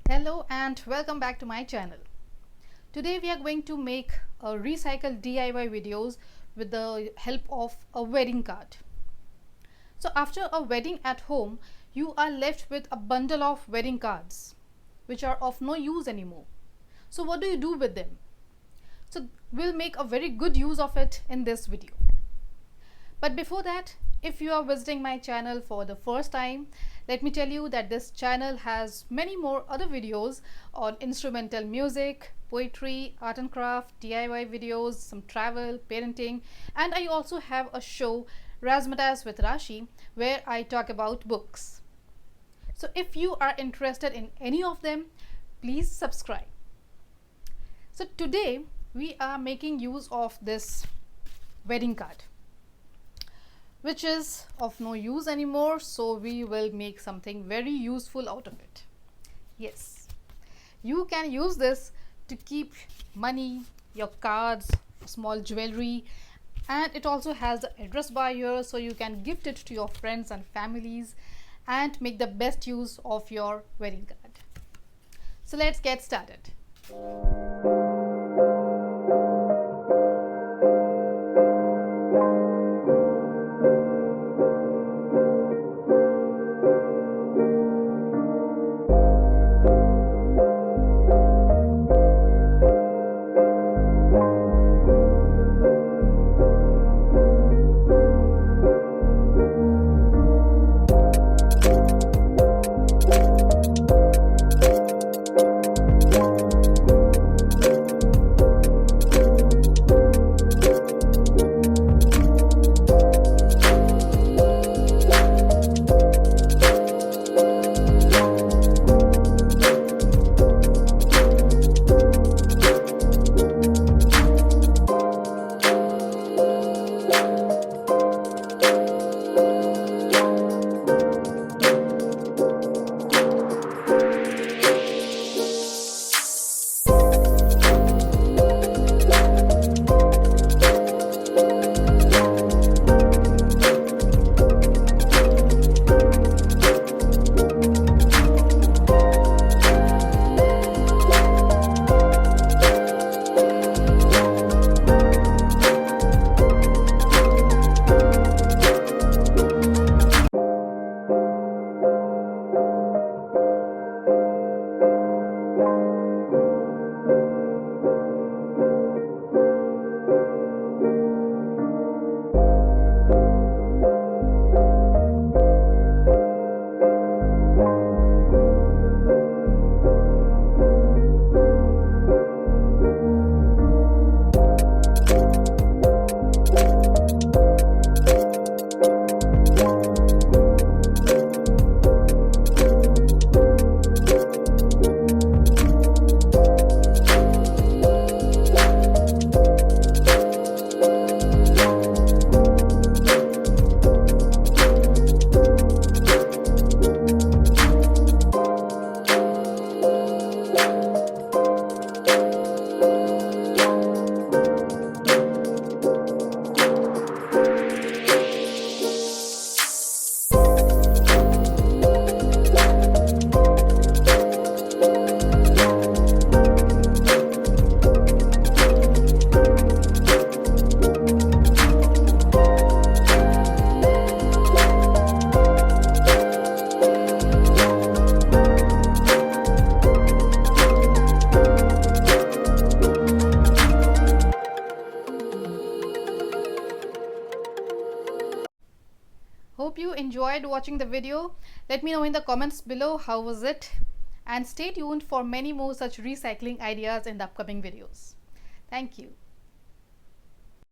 Hello and welcome back to my channel. Today we are going to make a recycled DIY videos with the help of a wedding card. So after a wedding at home, you are left with a bundle of wedding cards which are of no use anymore. So what do you do with them? So we'll make a very good use of it in this video. But before that, if you are visiting my channel for the first time, let me tell you that this channel has many more other videos on instrumental music, poetry, art and craft, DIY videos, some travel, parenting, and I also have a show, Razzmatazzwithrashi, where I talk about books. So if you are interested in any of them, please subscribe. So today we are making use of this wedding card, which is of no use anymore, so we will make something very useful out of it. Yes, you can use this to keep money, your cards, small jewelry, and it also has the address bar here, so you can gift it to your friends and families and make the best use of your wedding card. So let's get started. Hope you enjoyed watching the video. Let me know in the comments below how was it, and stay tuned for many more such recycling ideas in the upcoming videos. Thank you.